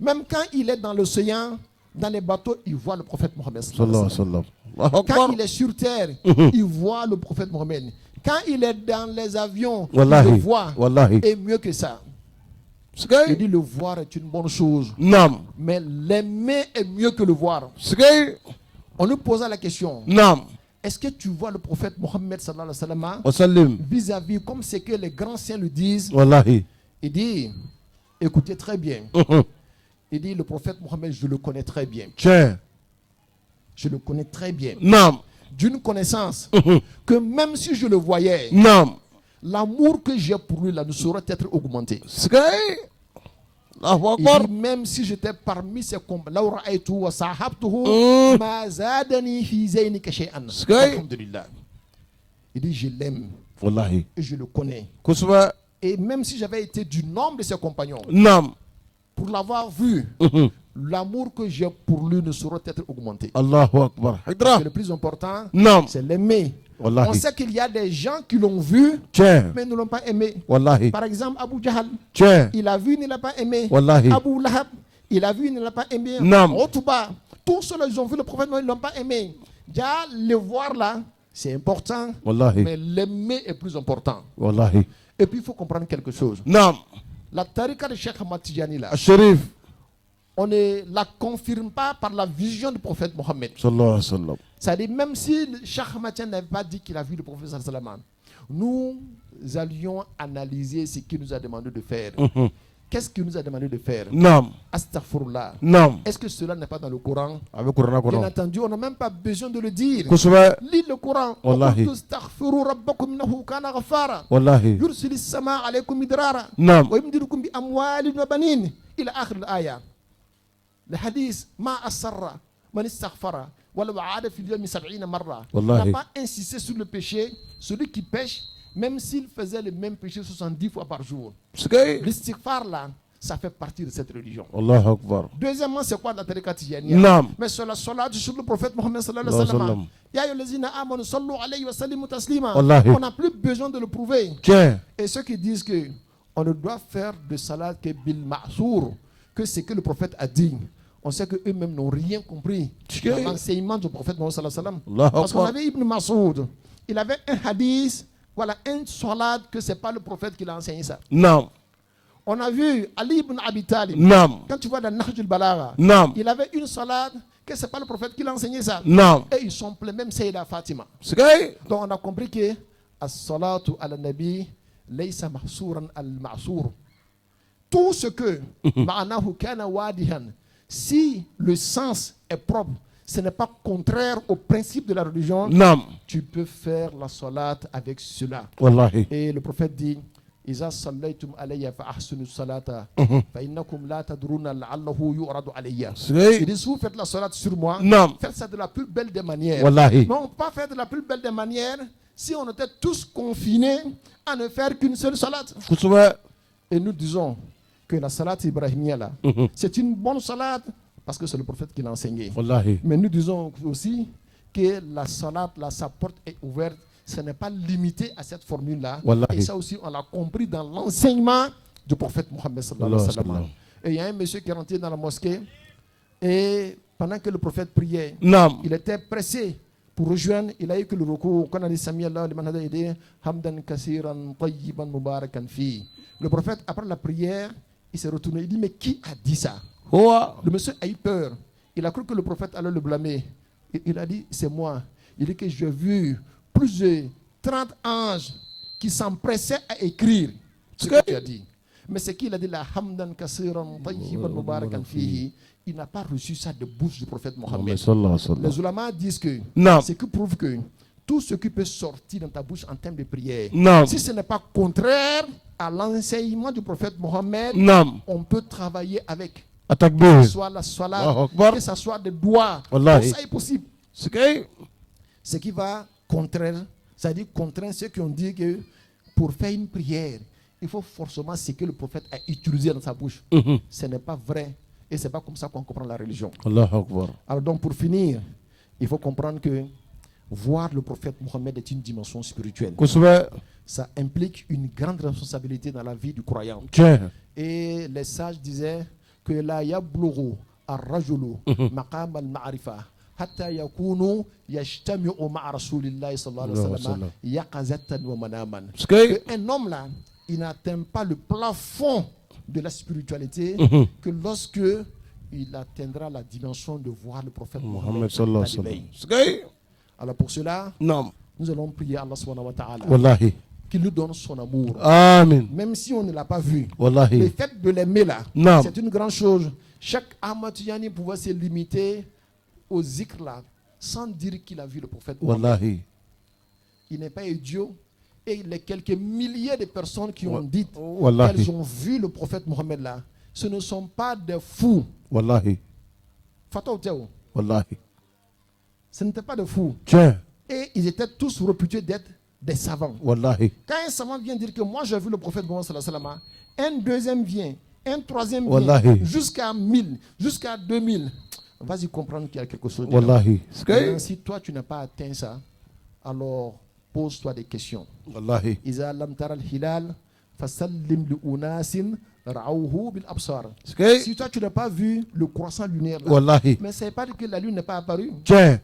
Même quand il est dans l'océan, dans les bateaux, il voit le prophète Mohammed. Sallallahu alayhi wa sallam. Allahu Quand Akbar. il est sur terre, il voit le prophète Mohammed. Quand il est dans les avions, il Wallahi. le voit. Wallahi. Et mieux que ça. Il Skay. dit le voir est une bonne chose. Naam. Mais l'aimer est mieux que le voir. Skay. On lui posa la question. Naam. Est-ce que tu vois le prophète Mohammed sallallahu alayhi wa sallam Wa sallim. vis-à-vis comme c'est que les grands saints le disent? Wallahi. Il dit, écoutez très bien. Il dit, le prophète Mohammed, je le connais très bien. Tiens. Je le connais très bien. Naam. D'une connaissance que même si je le voyais, Naam. l'amour que j'ai pour lui là ne saurait être augmenté. Skay. Allahu Il Akbar. dit, même si j'étais parmi ses compagnons, alhamdulillah. Il dit, je l'aime Wallahi. et je le connais. Kusba. Et même si j'avais été du nombre de ses compagnons, Naam. pour l'avoir vu, l'amour que j'ai pour lui ne saurait être augmenté. Allahu Akbar. Parce Hydra. que le plus important, Naam. c'est l'aimer. Wallahi. On sait qu'il y a des gens qui l'ont vu, Tiens. mais ne l'ont pas aimé. Wallahi. Par exemple, Abu Jahal, Tiens. il a vu, il ne l'a pas aimé. Wallahi. Abu Lahab, il a vu, il ne l'a pas aimé. Naam. Otouba, tous ceux-là, ils ont vu le prophète, mais ils ne l'ont pas aimé. Déjà, le voir là, c'est important, Wallahi. mais l'aimer est plus important. Wallahi. Et puis, il faut comprendre quelque chose. Naam. La tariqa de Cheikh Ahmad Tijani là, Al-Sharif. on ne la confirme pas par la vision du prophète Mohammed. Sallallahu alayhi wa sallam. C'est-à-dire, même si Cheikh Ahmad Tijani n'avait pas dit qu'il a vu le prophète sallallahu alayhi wa sallam, nous allions analyser ce qu'il nous a demandé de faire. Qu'est-ce qu'il nous a demandé de faire? Naam. Astaghfirullah. Naam. Est-ce que cela n'est pas dans le Coran? Avec Coran. Bien Coran. entendu, on n'a même pas besoin de le dire. Kusba. Lis le Coran. Wallahi. وَقُلْتُ اسْتَغْفِرُوا رَبَّكُمْ إِنَّهُ كَانَ غَفَّارًا Wallahi. يُرْسِلِ السَّمَاءَ عَلَيْكُمْ مِدْرَارًا Naam. ويمددكم بأموال وبنين إلى آخر الآية. Le hadith ما أسر من استغفر ولو عاد في اليوم 70 مرة. Wallahi. Il n'a pas insisté sur le péché. Celui qui pêche, même s'il faisait le même péché 70 fois par jour. Skay. L'istighfar là, ça fait partie de cette religion. Allahu Akbar. Deuxièmement, c'est quoi la tariqa tijaniya? Naam. Mais sur la salat sur le prophète Mohammed sallallahu Sallallahu alayhi wa sallam. sallam. Ya ayyuhallazina amanu sallu alayhi wa sallimu taslima. Wallahi. On n'a plus besoin de le prouver. Tiens. Et ceux qui disent que on ne doit faire de salat que bil ma'sour, que c'est que le prophète a dit. On sait que eux-mêmes n'ont rien compris dans l'enseignement du prophète Mohammed sallallahu alayhi wa sallam. Allahu Parce qu'on Akbar. avait Ibn Mas'ud, il avait un hadith, voilà, un salat que c'est pas le prophète qui l'a enseigné ça. Naam. On a vu Ali ibn Abi Talib. Naam. Quand tu vois dans Nahj al-Balagha, Naam. il avait une salade que c'est pas le prophète qui l'a enseigné ça. Naam. Et ils sont pleins, même Sayyida Fatima. Sikay. Donc on a compris que as-salatu ala nabi laysa mahsuran al-ma'sur. Tout ce que ma'anahu kana wadihan, si le sens est propre, ce n'est pas contraire au principe de la religion, Naam. tu peux faire la salat avec cela. Wallahi. Et le prophète dit إذا صليتم علي فأحسنوا الصلاة فإنكم لا تدرون لعله يعرض علي. Sikay. Il dit si vous faites la salat sur moi, Naam. faites ça de la plus belle des manières. Wallahi. Mais on ne peut pas faire de la plus belle des manières si on était tous confinés à ne faire qu'une seule salat. Kusuba. Et nous disons que la salat ibrahimiya là, c'est une bonne salat parce que c'est le prophète qui l'a enseigné. Wallahi. Mais nous disons aussi que la salat là, sa porte est ouverte. Ce n'est pas limité à cette formule-là. Wallahi. Et ça aussi, on l'a compris dans l'enseignement du prophète Mohammed sallallahu alayhi wa sallam. Et il y a un monsieur qui est rentré dans la mosquée et pendant que le prophète priait, Naam. il était pressé pour rejoindre. Il a eu que le recours. Quand on a dit Sami Allah, Hamdan kasiran tayyiban mubarakan fi. Le prophète, après la prière, il s'est retourné. Il dit, mais qui a dit ça? Huwa. Le monsieur a eu peur. Il a cru que le prophète allait le blâmer. Il a dit, c'est moi. Il dit que j'ai vu plus de 30 anges qui s'empressaient à écrire ce que tu as dit. Mais c'est qu'il a dit la hamdan kasiran tayyiban mubarakan fihi. Il n'a pas reçu ça de bouche du prophète Mohammed. Sallallahu alayhi wa sallam. Les ulama disent que Naam. ce qui prouve que tout ce qui peut sortir dans ta bouche en termes de prière, Naam. si ce n'est pas contraire à l'enseignement du prophète Mohammed, Naam. on peut travailler avec. Que Atakbir. ce soit la salat, Allahu Akbar. que ce soit des doigts, Wallahi. tout ça est possible. Sikay. Ce qui va contraire, c'est-à-dire contraindre ceux qui ont dit que pour faire une prière, il faut forcément ce que le prophète a utilisé dans sa bouche. Ce n'est pas vrai et ce n'est pas comme ça qu'on comprend la religion. Allahu Akbar. Alors donc pour finir, il faut comprendre que voir le prophète Mohammed est une dimension spirituelle. Kusuba. Ça implique une grande responsabilité dans la vie du croyant. Tiens. Et les sages disaient que la yablughu ar-rajulu maqam al-ma'rifa hatta yakunu yajtami'u ma'a rasulillahi sallallahu alayhi wa sallam yaqazatan wa manaman. Sikay. Un homme là, il n'atteint pas le plafond de la spiritualité que lorsque il atteindra la dimension de voir le prophète Muhammad Mohammed sallallahu dans alayhi l'éveil. wa sallam. Sikay. Alors pour cela, Naam. nous allons prier Allah subhanahu wa ta'ala Wallahi. qu'il nous donne son amour. Amin. Même si on ne l'a pas vu. Le Wallahi. fait de l'aimer là, Non. c'est une grande chose. Chaque Ahmadiyani pouvait se limiter au zikr là, sans dire qu'il a vu le prophète Mohammed. Wallahi. Il n'est pas idiot. Et les quelques milliers de personnes qui ont dit Wallahi. qu'elles ont vu le prophète Mohammed là, ce ne sont pas des fous. Wallahi. Fatah Théo, Wallahi. ce n'étaient pas des fous. Tiens. Et ils étaient tous réputés d'être des savants. Wallahi. Quand un savant vient dire que moi j'ai vu le prophète Mohammed sallallahu alayhi wa sallam, un deuxième vient, un troisième vient, Wallahi. jusqu'à 1000, jusqu'à 2000. Vas-y comprendre qu'il y a quelque chose. dedans. Wallahi. Sikay. Maintenant, si toi tu n'as pas atteint ça, alors pose-toi des questions. Wallahi. إذا لم ترى الهلال فسلم لأناس رعوه بالأبصار. Sikay. Si toi tu n'as pas vu le croissant lunaire, là, Wallahi. mais ça ne veut pas dire que la lune n'est pas apparue. Tiens.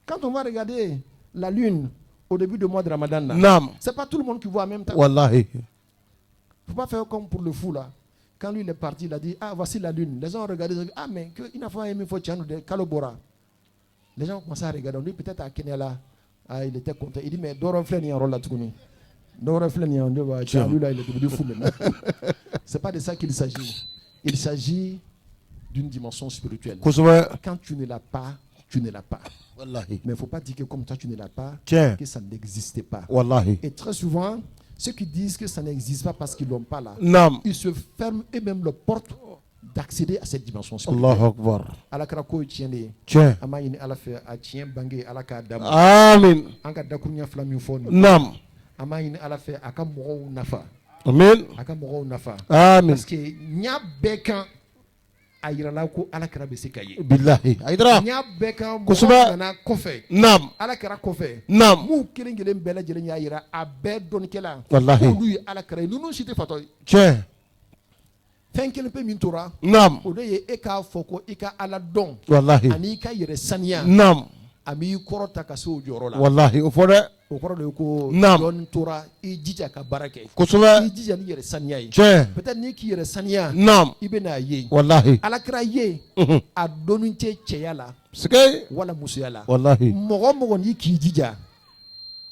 Quand on va regarder la lune au début du mois de Ramadan, là, Naam. c'est pas tout le monde qui voit en même temps. Wallahi. Il ne faut pas faire comme pour le fou là. Quand lui il est parti, il a dit, ah voici la lune. Les gens ont regardé, ils ont dit, ah mais il n'a pas aimé de Kalobora. Les gens ont commencé à regarder. Lui peut-être à Kenya là, ah, il était content. Il dit, mais Doron Flen, il y a un rôle là, Doron Flen, il y a un rôle là, lui là, il est devenu fou maintenant. Ce n'est pas de ça qu'il s'agit. Il s'agit d'une dimension spirituelle. Kusuba. Quand tu ne l'as pas, tu ne l'as pas. Wallahi. Mais il ne faut pas dire que comme toi tu ne l'as pas, Tiens. que ça n'existait pas. Wallahi. Et très souvent, ceux qui disent que ça n'existe pas parce qu'ils ne l'ont pas là, Naam. ils se ferment eux-mêmes leur porte d'accéder à cette dimension spirituelle. Allahu Akbar. Alakara ko tiende Tiens. ama yini ala fe a tien bange alaka dama Amin. anga dakunya flamin foni Naam. ama yini ala fe aka mogo nafa Amin. aka mogo nafa Amin. parce que nya bekan ayira la ko alakara be se kaye Billahi. Aydra. nya bekan Kusuba. na kofe Naam. alakara kofe Naam. mu kelen kelen bɛɛ lajɛlen y'a yira a bɛɛ dɔnnikɛla Wallahi. olu ye alakara ye ninnu si tɛ fatɔ ye Tiens. fɛn kelen pe min tora Naam. o de ye e k'a fɔ ko i ka ala dɔn Wallahi. ani i ka yɛrɛ saniya Naam. a m'i kɔrɔta ka se o jɔyɔrɔ la wallahi o fɔ dɛ o kɔrɔ de ye ko Naam. dɔɔni tora i jija ka baara kɛ kosɛbɛ i jija n'i yɛrɛ saniya ye tiɲɛ peut-être n'i k'i yɛrɛ saniya naam i bɛn'a ye wallahi alakira ye Mhm. a dɔnni tɛ cɛya la sikɛ wala musoya la wallahi mɔgɔ o mɔgɔ n'i k'i jija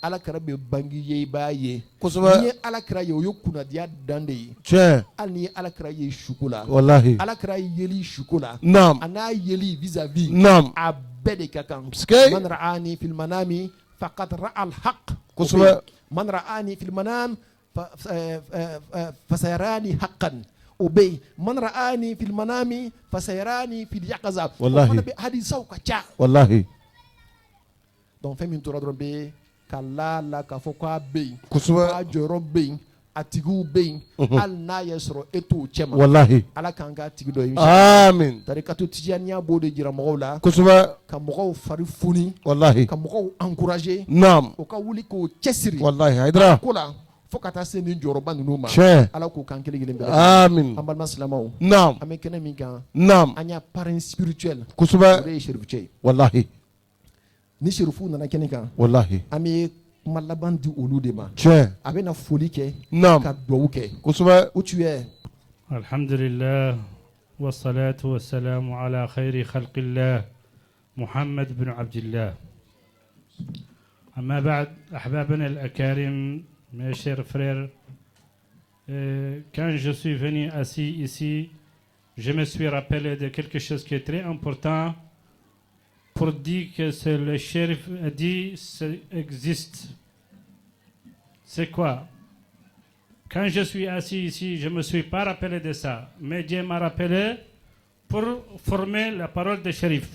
alakira bɛ bange ye i b'a ye n'i kosɛbɛ ye alakira ye o ye kunnadiya dan de ye tiɲɛ hali ni ye alakira ye suko la wallahi alakira yeli suko la naam a n'a yeli vis-à-vis naam a bɛɛ de ka kan sikɛ man ra'ani fil manami faqad ra'a al haqq kosɛbɛ man ra'ani fil manam fasayarani haqqan o bɛ yen man ra'ani fil manami fasayarani fil yaqaza Wallahi. o fana bɛ hadisaw ka ca wallahi donc fɛn min tora dɔrɔn bɛ ka la k'a fɔ k'a bɛ yen kosɛbɛ k'a jɔyɔrɔ bɛ yen a tigiw bɛ yen hali n'a y'a sɔrɔ e t'o cɛ ma wallahi ala k'an k'a tigi dɔ ye amin tarikatu tijaniya b'o de jira mɔgɔw la kosɛbɛ ka mɔgɔw fari foni wallahi ka mɔgɔw encourager naam o ka wuli k'o cɛsiri wallahi Haidara ko la fo ka taa se nin jɔyɔrɔba ninnu ma tiɲɛ ala k'o kan kelen kelen bɛɛ lajɛlen. amin an balima silamɛw naam an bɛ kɛnɛ min kan naam an y'a parrain spirituel o kosɛbɛ de ye sherifu cɛ ye wallahi ni sherifu nana kɛnɛ kan wallahi an bɛ kuma laban di olu de ma tiɲɛ a bɛ na foli kɛ naam ka dugawu kɛ kosɛbɛ o tu ye الحمد لله والصلاة والسلام على خير خلق الله محمد بن عبد الله أما بعد أحبابنا الأكارم mes chers frères quand je suis venu assis ici je me suis rappelé de quelque chose qui est très important pour dire que c'est le shérif a dit ça existe c'est quoi? Quand je suis assis ici, je ne me suis pas rappelé de ça, mais Dieu m'a rappelé pour former la parole de shérif.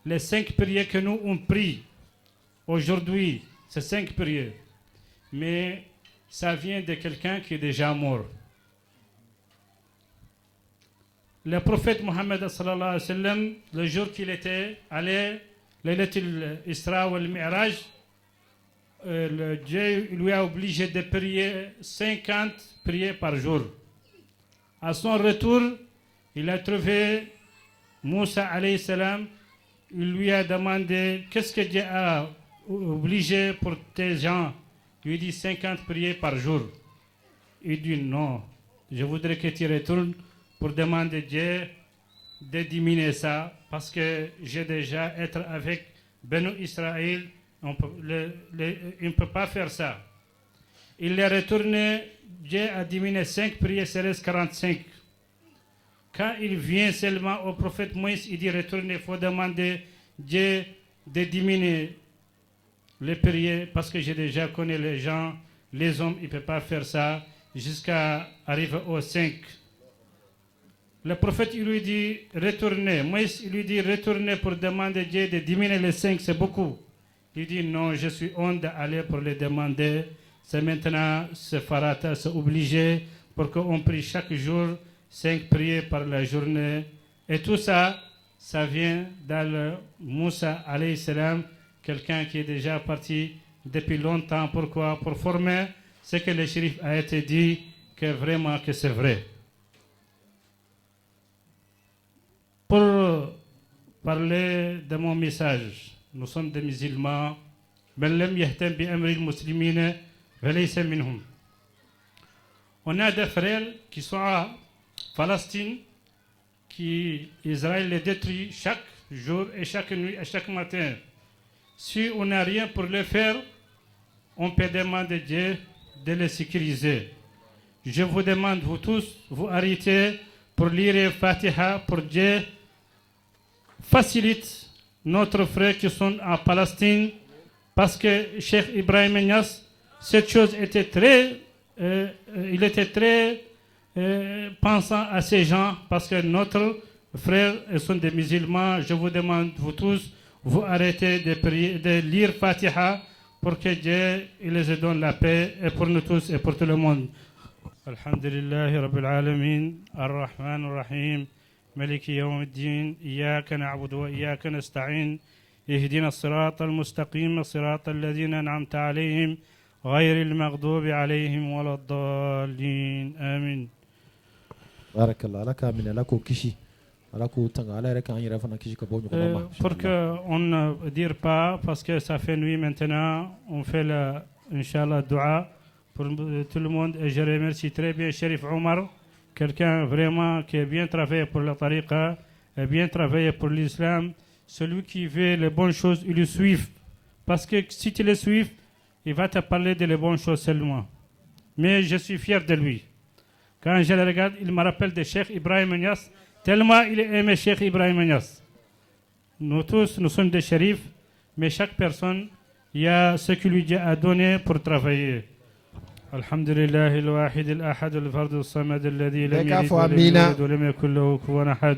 Les 5 prières que nous on prie aujourd'hui, c'est 5 prières, mais ça vient de quelqu'un qui est déjà mort. Le prophète Mohammed sallallahu alayhi wa sallam, le jour qu'il était allé, Laylatul Isra wal Mi'raj, Dieu lui a obligé de prier 50 prières par jour. À son retour, il a trouvé Moussa alayhi salam. Il lui a demandé qu'est-ce que Dieu a obligé pour tes gens. Il lui dit 50 prières par jour. Il dit non, je voudrais que tu retournes pour demander à Dieu de diminuer ça parce que j'ai déjà été avec Benu Israël. Il ne peut pas faire ça. Il est retourné, Dieu a diminué 5 prières, c'est reste 45. Quand il vient seulement au prophète Moïse, il dit retournez, il faut demander Dieu de diminuer les prières parce que j'ai déjà connu les gens, les hommes, ils ne peuvent pas faire ça jusqu'à arriver aux 5. Le prophète il lui dit retournez, Moïse il lui dit retournez pour demander Dieu de diminuer les 5, c'est beaucoup. Il dit non, je suis honte d'aller pour les demander. C'est maintenant, c'est farata, c'est obligé pour qu'on prie chaque jour 5 prières par la journée. Et tout ça, ça vient dans le Moussa alayhi salam, quelqu'un qui est déjà parti depuis longtemps. Pourquoi? Pour former ce que le shérif a été dit, que vraiment que c'est vrai. Pour parler de mon message, nous sommes des musulmans. من لم يهتم بأمر المسلمين فليس منهم. On a des frères qui sont à Palestine, qui Israël les détruit chaque jour et chaque nuit et chaque matin. Si on n'a rien pour le faire, on peut demander à Dieu de les sécuriser. Je vous demande, vous tous, vous arrêtez pour lire Fatiha pour Dieu facilite notre frère qui sont en Palestine, parce que Cheikh Ibrahim Niass, cette chose était très, il était très pensant à ces gens, parce que notre frère sont des musulmans. Je vous demande, vous tous, vous arrêtez de prier, de lire Fatiha pour que Dieu il les donne la paix, et pour nous tous et pour tout le monde. Alhamdulillah Rabbil Alamin, Ar-Rahman Ar-Rahim. ملك يوم الدين إياك نعبد وإياك نستعين اهدنا الصراط المستقيم صراط الذين أنعمت عليهم غير المغضوب عليهم ولا الضالين آمين. barakallah ala k'a minɛ ala k'o kisi Pour qu'on ne dise pas, parce que ça fait nuit maintenant, on fait le Inch'Allah dua pour tout le monde. Et je remercie très bien Sherif Omar, quelqu'un vraiment qui a bien travaillé pour la tariqa, et bien travaillé pour l'islam. Celui qui veut les bonnes choses, il le suit. Parce que si tu le suis, il va te parler de les bonnes choses seulement. Mais je suis fier de lui. Quand je le regarde, il me rappelle de Cheikh Ibrahim Niass, tellement il aimait Cheikh Ibrahim Niass. Nous tous, nous sommes des shérifs, mais chaque personne, il y a ce que lui a donné pour travailler. Alhamdulillah, الواحد الأحد الفرد الصمد الذي لم يلد ولم يولد ولم يكن له كفوا أحد.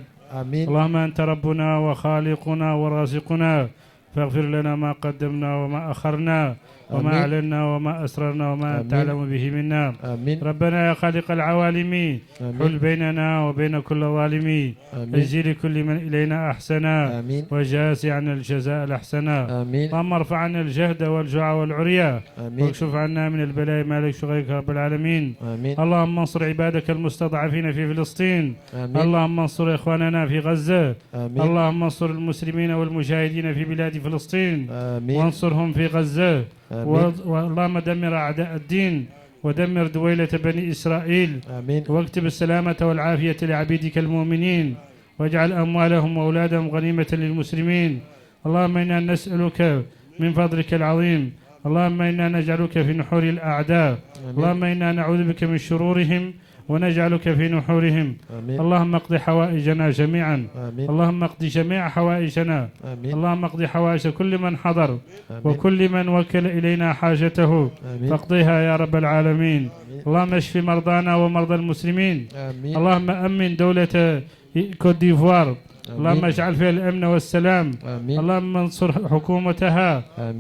اللهم أنت ربنا وخالقنا ورازقنا فاغفر لنا ما قدمنا وما أخرنا وما أعلنا وما أسررنا وما تعلم به منا. ربنا يا خالق العوالم حل بيننا وبين كل ظالم اجزي لكل من إلينا أحسنا وجازي عنا الجزاء الأحسنا. اللهم ارفع عنا الجهد والجوع والعريا واكشف عنا من البلاء ما لا يشغلك رب العالمين. اللهم انصر عبادك المستضعفين في فلسطين. اللهم انصر إخواننا في غزة. اللهم انصر المسلمين والمجاهدين في بلاد فلسطين وانصرهم في غزة. اللهم دمر أعداء الدين ودمر دويلة بني إسرائيل واكتب السلامة والعافية لعبيدك المؤمنين واجعل أموالهم وأولادهم غنيمة للمسلمين. اللهم إنا نسألك من فضلك العظيم. اللهم إنا نجعلك في نحور الأعداء. اللهم إنا نعوذ بك من شرورهم ونجعلك في نحورهم. اللهم اقض حوائجنا جميعا. اللهم اقض جميع حوائجنا. اللهم اقض حوائج كل من حضر وكل من وكل إلينا حاجته فاقضيها يا رب العالمين. اللهم اشف مرضانا ومرضى المسلمين. اللهم أمن دولة كوت ديفوار. اللهم اجعل فيها الأمن والسلام. اللهم انصر حكومتها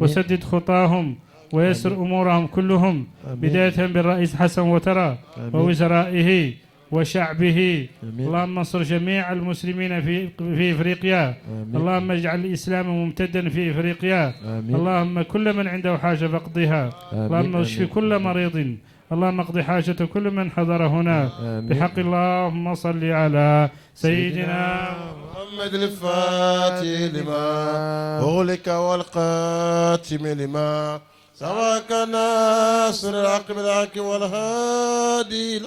وسدد خطاهم ويسر أمورهم كلهم بداية بالرئيس حسن وترى ووزرائه وشعبه. اللهم انصر جميع المسلمين في إفريقيا. اللهم اجعل الإسلام ممتدا في إفريقيا. اللهم كل من عنده حاجة فاقضها. اللهم اشف كل مريض. اللهم اقض حاجة كل من حضر هنا بحق اللهم صل على سيدنا محمد الفاتح لما أغلق والقاتم لما سواك ناصر الحق بالحق والهادي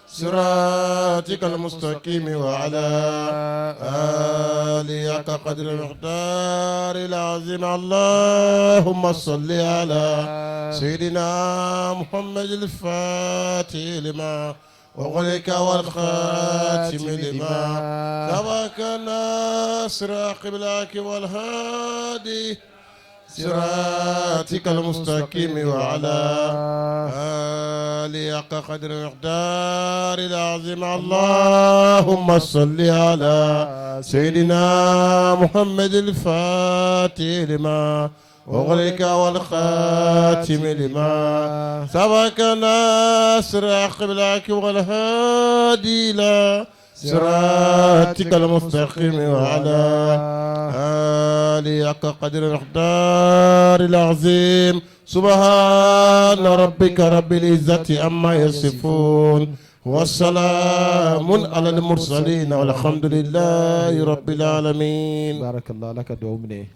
صراطك المستقيم وعلى آله حق قدر المقدار العظيم. اللهم صل على سيدنا محمد الفاتح لما وغلق والخاتم لما سواك ناصر الحق بالحق والهادي صراطك المستقيم وعلى آله حق قدر المقدار العظيم. اللهم صل على سيدنا محمد الفاتح لما وغلق والخاتم لما سبق ناصر الحق بالحق والهادي إلى صراطك المستقيم وعلى آله حق قدر المقدار العظيم. سبحان ربك رب العزة عما يصفون والسلام على المرسلين والحمد لله رب العالمين. بارك الله لك دومني.